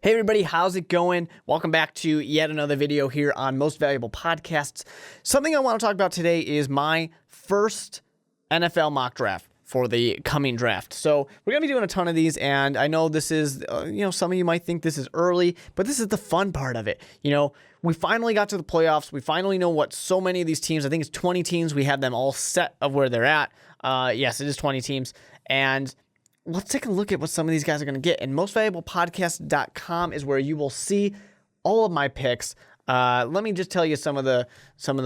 Hey everybody, how's it going? Welcome back to yet another video here on Most Valuable Podcasts. Something I want to talk about today is my first NFL mock draft for the coming draft. So we're going to be doing a ton of these, and I know this is, some of you might think this is early, but this is the fun part of it. We finally got to the playoffs. We finally know what so many of these teams, I think it's 20 teams, we have them all set of where they're at. Yes, it is 20 teams, and let's take a look at what some of these guys are going to get. And mostvaluablepodcast.com is where you will see all of my picks. Let me just tell you some of the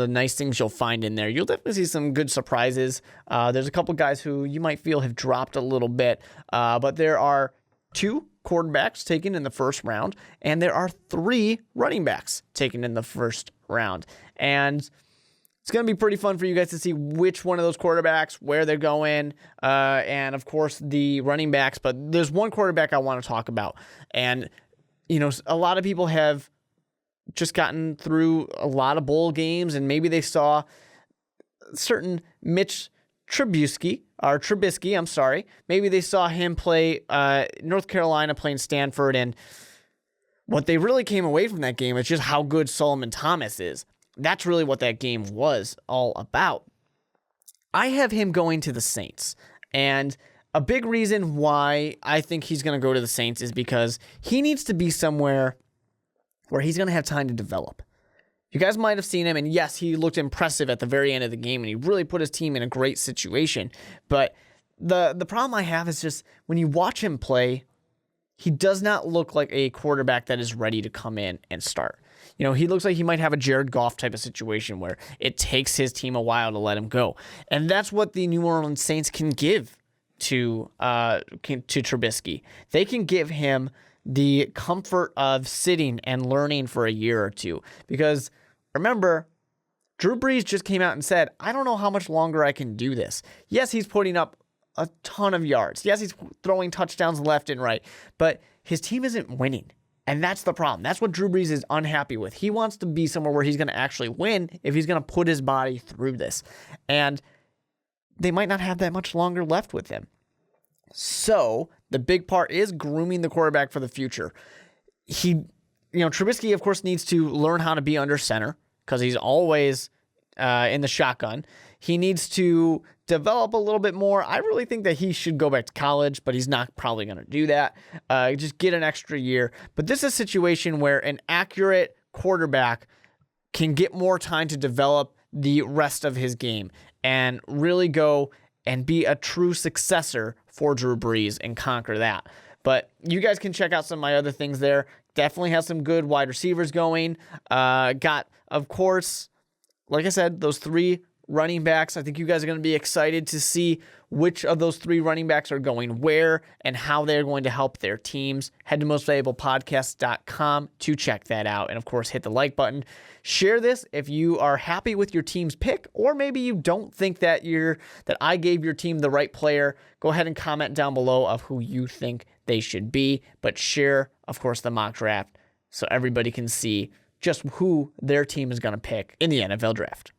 nice things you'll find in there. You'll definitely see some good surprises. There's a couple guys who you might feel have dropped a little bit, but there are 2 quarterbacks taken in the first round, and there are 3 running backs taken in the first round. And it's going to be pretty fun for you guys to see which one of those quarterbacks, where they're going, and, of course, the running backs. But there's one quarterback I want to talk about. And, a lot of people have just gotten through a lot of bowl games, and maybe they saw certain Mitch Trubisky. Maybe they saw him play North Carolina playing Stanford, and what they really came away from that game is just how good Solomon Thomas is. That's really what that game was all about. I have him going to the Saints, and a big reason why I think he's going to go to the Saints is because he needs to be somewhere where he's going to have time to develop. You guys might have seen him, and yes, he looked impressive at the very end of the game, and he really put his team in a great situation. But the problem I have is just when you watch him play, he does not look like a quarterback that is ready to come in and start. He looks like he might have a Jared Goff type of situation where it takes his team a while to let him go. And that's what the New Orleans Saints can give to Trubisky. They can give him the comfort of sitting and learning for a year or two. Because remember, Drew Brees just came out and said, I don't know how much longer I can do this. Yes, he's putting up a ton of yards. Yes, he's throwing touchdowns left and right, but his team isn't winning. And that's the problem. That's what Drew Brees is unhappy with. He wants to be somewhere where he's going to actually win if he's going to put his body through this. And they might not have that much longer left with him. So the big part is grooming the quarterback for the future. Trubisky, of course, needs to learn how to be under center because he's always in the shotgun. He needs to develop a little bit more. I really think that he should go back to college, but he's not probably going to do that. Just get an extra year. But this is a situation where an accurate quarterback can get more time to develop the rest of his game and really go and be a true successor for Drew Brees and conquer that. But you guys can check out some of my other things there. Definitely has some good wide receivers going. Got, of course, like I said, those 3 running backs. I think you guys are going to be excited to see which of those 3 running backs are going where and how they're going to help their teams. Head to mostvaluablepodcast.com to check that out. And, of course, hit the like button. Share this if you are happy with your team's pick, or maybe you don't think that I gave your team the right player. Go ahead and comment down below of who you think they should be. But share, of course, the mock draft so everybody can see just who their team is going to pick in the NFL draft.